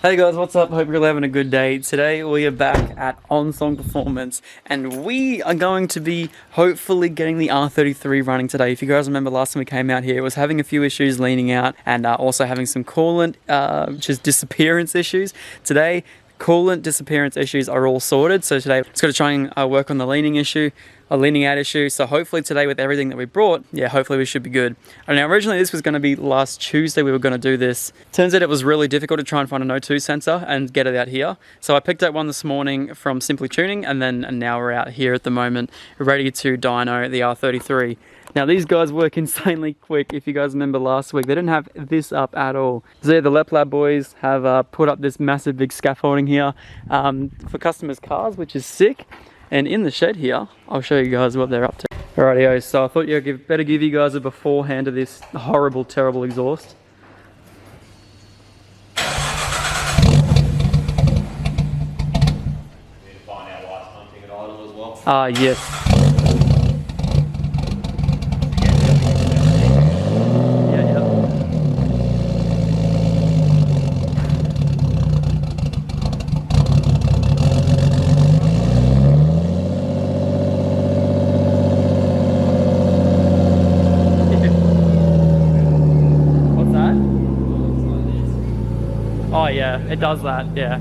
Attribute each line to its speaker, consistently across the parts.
Speaker 1: Hey guys, what's up? Hope you're all having a good day. Today we are back at On Song Performance and we are going to be hopefully getting the R33 running today. If you guys remember last time we came out here, it was having a few issues leaning out and also having some coolant, just disappearance issues. Today, coolant disappearance issues are all sorted. So today, it's got to try and work on the leaning issue. A leaning out issue. So hopefully today with everything that we brought, yeah, hopefully we should be good. And now originally this was going to be last Tuesday we were going to do this. Turns out it was really difficult to try and find an O2 sensor and get it out here. So I picked up one this morning from Simply Tuning and now we're out here at the moment ready to dyno the R33. Now these guys work insanely quick. If you guys remember last week, they didn't have this up at all. So yeah, the Leplab boys have put up this massive big scaffolding here for customers' cars, which is sick. And in the shed here, I'll show you guys what they're up to. Alrighty, so I thought better give you guys a beforehand of this horrible, terrible exhaust.
Speaker 2: Need to find out why it's hunting at idle as well.
Speaker 1: Yes. Oh yeah, it does that, yeah.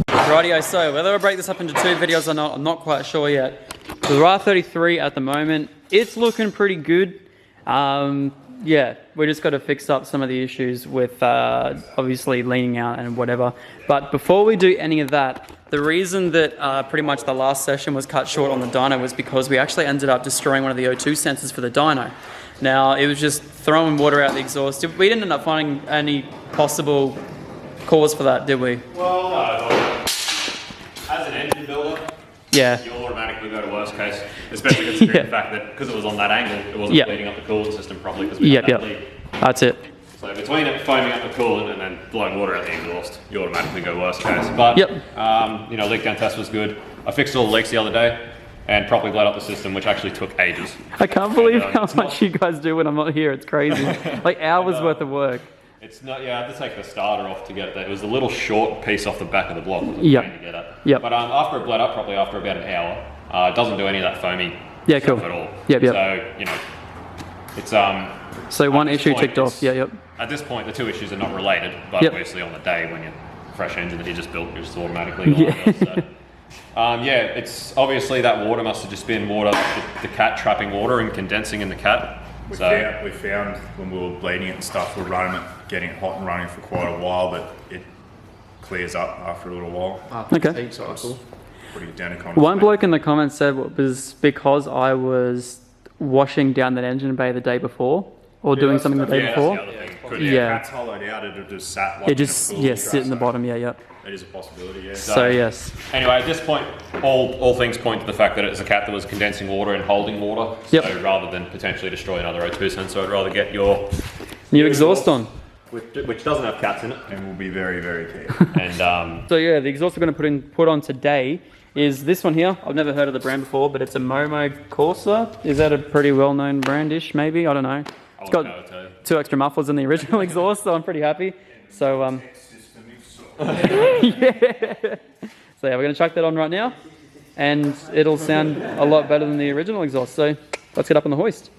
Speaker 1: Rightio, so whether I break this up into two videos or not, I'm not quite sure yet. The R33 at the moment, it's looking pretty good. Yeah, we just got to fix up some of the issues with obviously leaning out and whatever. But before we do any of that, the reason that pretty much the last session was cut short on the dyno was because we actually ended up destroying one of the O2 sensors for the dyno. Now, it was just throwing water out the exhaust. We didn't end up finding any possible cause for that, did we?
Speaker 2: Well, no. As an engine builder,
Speaker 1: yeah,
Speaker 2: you automatically go to worst case, especially considering the fact that because it was on that angle, it wasn't bleeding up the coolant system properly because we had that leak.
Speaker 1: That's it.
Speaker 2: So between it foaming up the coolant and then blowing water out the exhaust, you automatically go worst case. But, you know, leak down test was good. I fixed all the leaks the other day and properly blowed up the system, which actually took ages.
Speaker 1: I can't believe how much you guys do when I'm not here. It's crazy. Like hours worth of work.
Speaker 2: It's not, yeah, I had to take the starter off to get it there. It was a little short piece off the back of the block that was pain to get at. But after it bled up properly, after about an hour, it doesn't do any of that foamy stuff at all. So, you know, it's...
Speaker 1: So one issue ticked off,
Speaker 2: At this point, the two issues are not related, but obviously on the day when you're fresh engine that you just built, you're just automatically yeah, it's obviously that water must have just been water, the cat trapping water and condensing in the cat.
Speaker 3: We found when we were bleeding it and stuff, we were running it, getting it hot and running for quite a while, but it clears up after a little while.
Speaker 1: Okay.
Speaker 3: So putting it down to
Speaker 1: One bloke in the comments said it was because I was washing down that engine bay the day before, or doing something the day before.
Speaker 3: Cat's hollowed out, it just sat like
Speaker 1: it just sit in the bottom.
Speaker 3: That is a possibility,
Speaker 1: So yes.
Speaker 2: Anyway, at this point, all things point to the fact that it's a cat that was condensing water and holding water. So rather than potentially destroy another O2 sensor, I'd rather get your
Speaker 1: new exhaust on,
Speaker 2: which doesn't have cats in it,
Speaker 3: and will be very, very keen.
Speaker 2: And
Speaker 1: so yeah, the exhaust we're going to put on today is this one here. I've never heard of the brand before, but it's a Momo Corsa. Is that a pretty well-known brandish? Maybe, I don't know. It's got 2 extra mufflers in the original exhaust, so I'm pretty happy. So yeah. So yeah, we're going to chuck that on right now and it'll sound a lot better than the original exhaust. So let's get up on the hoist.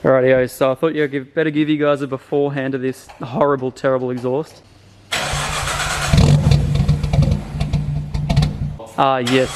Speaker 1: Alrighty, so I thought better give you guys a beforehand of this horrible, terrible exhaust. Yes.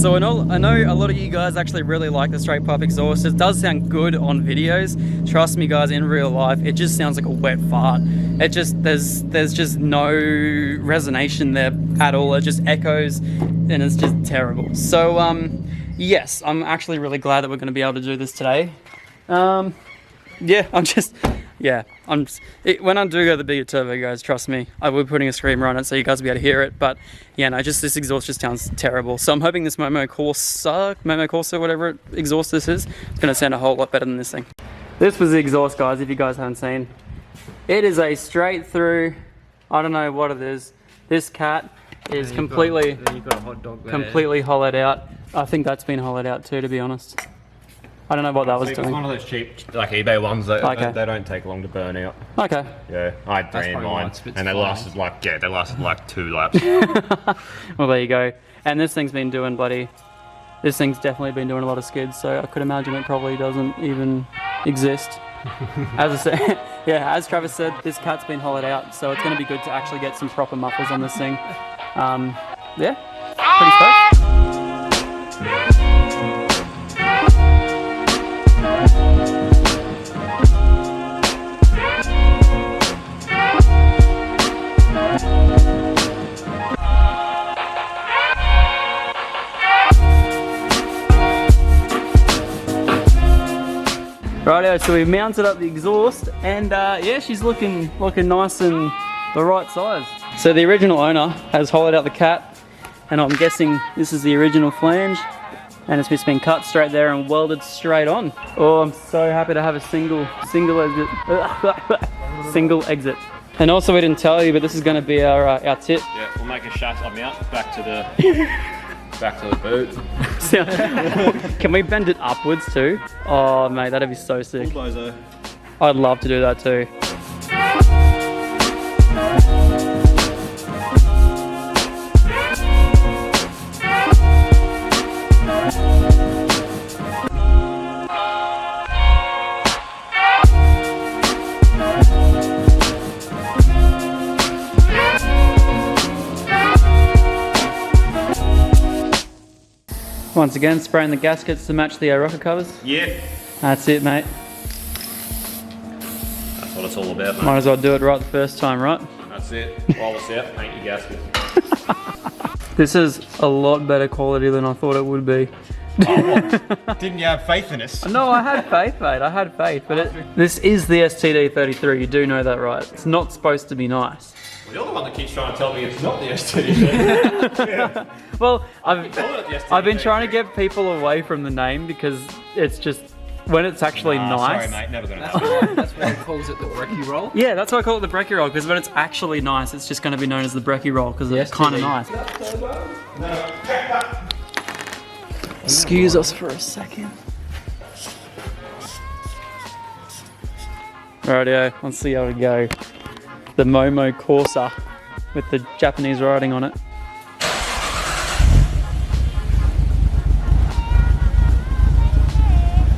Speaker 1: So I know a lot of you guys actually really like the straight pipe exhaust. It does sound good on videos. Trust me guys, in real life, it just sounds like a wet fart. It just, there's just no resonation there at all. It just echoes and it's just terrible. So yes, I'm actually really glad that we're going to be able to do this today. Yeah, when I do go the bigger turbo, guys, trust me, I will be putting a screamer on it so you guys will be able to hear it. But yeah, no, just this exhaust just sounds terrible. So I'm hoping this Momo Corsa, whatever exhaust this is, it's going to sound a whole lot better than this thing. This was the exhaust, guys, if you guys haven't seen. It is a straight through, I don't know what it is. This cat is completely hollowed out. I think that's been hollowed out too, to be honest. I don't know what that was doing.
Speaker 2: It's one of those cheap, like eBay ones that they don't take long to burn out.
Speaker 1: Okay.
Speaker 2: Yeah, I had 3 in mine, and they lasted like 2 laps.
Speaker 1: Well, there you go. And this thing's been doing this thing's definitely been doing a lot of skids, so I could imagine it probably doesn't even exist. As I said, yeah, as Travis said, this cat's been hollowed out, so it's going to be good to actually get some proper mufflers on this thing. Yeah, pretty stoked. Rightio, so we've mounted up the exhaust, and yeah, she's looking nice and the right size. So the original owner has hollowed out the cat, and I'm guessing this is the original flange, and it's just been cut straight there and welded straight on. Oh, I'm so happy to have a single exit. And also, we didn't tell you, but this is going to be our tip.
Speaker 2: Yeah, we'll make a shut mount back to the boot.
Speaker 1: Can we bend it upwards too? Oh mate, that'd be so sick. I'd love to do that too. Once again, spraying the gaskets to match the rocker covers.
Speaker 2: Yeah.
Speaker 1: That's it, mate.
Speaker 2: That's what it's all about, mate.
Speaker 1: Might as well do it right the first time, right?
Speaker 2: That's it. While it's out, paint your gasket.
Speaker 1: This is a lot better quality than I thought it would be.
Speaker 2: Oh, what? Didn't you have faith in us?
Speaker 1: No, I had faith, mate. I had faith. But this is the STD33. You do know that, right? It's not supposed to be nice.
Speaker 2: Well, you're the one that keeps trying to tell me it's not the STD.
Speaker 1: Yeah. Well, I've been trying to get people away from the name because it's just, when it's actually nice.
Speaker 2: Sorry, mate. Never gonna happen.
Speaker 4: That's why he calls it the brekkie roll.
Speaker 1: Yeah, that's why I call it the brekkie roll, because when it's actually nice, it's just going to be known as the brekkie roll because it's kind of nice. Excuse us for a second. Rightio, let's see how we go. The Momo Corsa with the Japanese writing on it.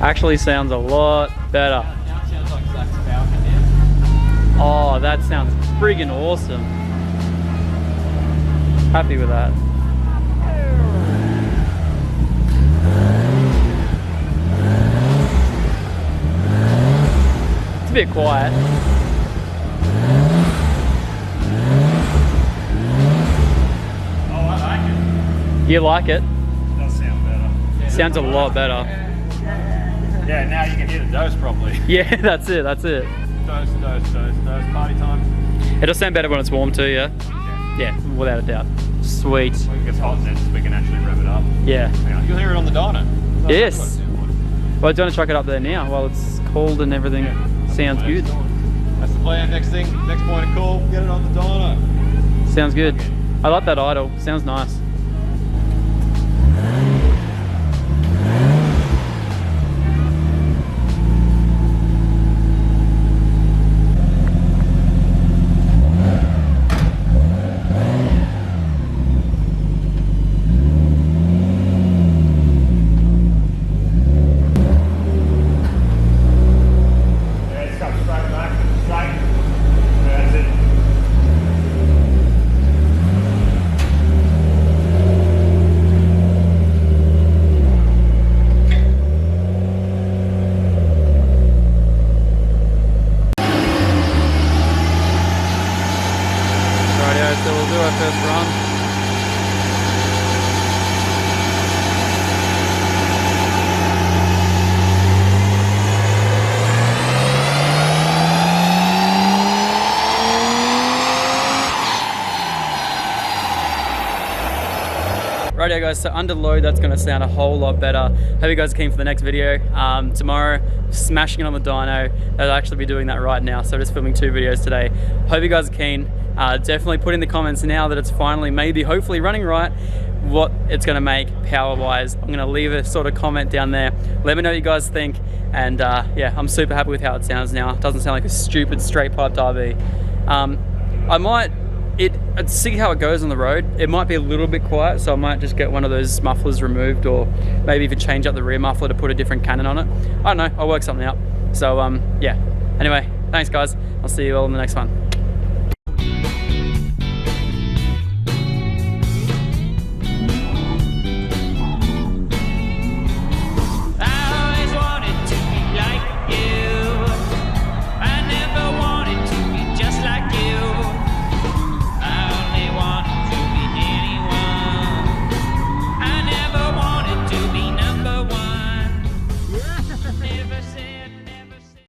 Speaker 1: Actually sounds a lot better.
Speaker 4: Now it sounds like Zach's Falcon.
Speaker 1: Oh, that sounds friggin' awesome. Happy with that. It's a bit quiet.
Speaker 2: Oh, I like it.
Speaker 1: You like it?
Speaker 2: Does sound better.
Speaker 1: Sounds a lot better.
Speaker 2: Yeah, now you can hear the dose properly.
Speaker 1: Yeah, that's it, that's it.
Speaker 2: Dose, party time.
Speaker 1: It'll sound better when it's warm too, yeah? Yeah, without a doubt. Sweet.
Speaker 2: When it gets hot, then we can actually rev it up.
Speaker 1: Yeah.
Speaker 2: You'll hear it on the dyno.
Speaker 1: Yes. Well, do you want to chuck it up there now while it's cold and everything sounds good?
Speaker 2: That's the plan. Next point of call, get it on the dyno.
Speaker 1: Sounds good. I like that idle. Sounds nice. so we'll do our first run. Rightio guys, so under load that's going to sound a whole lot better. Hope you guys are keen for the next video. Tomorrow, smashing it on the dyno. I'll actually be doing that right now, so just filming 2 videos today. Hope you guys are keen. Definitely put in the comments now that it's finally, maybe, hopefully running right, what it's going to make power-wise. I'm going to leave a sort of comment down there. Let me know what you guys think. And yeah, I'm super happy with how it sounds now. It doesn't sound like a stupid straight-piped RV. I might see how it goes on the road. It might be a little bit quiet, so I might just get one of those mufflers removed, or maybe even change up the rear muffler to put a different cannon on it. I don't know, I'll work something out. So yeah, anyway, thanks guys. I'll see you all in the next one.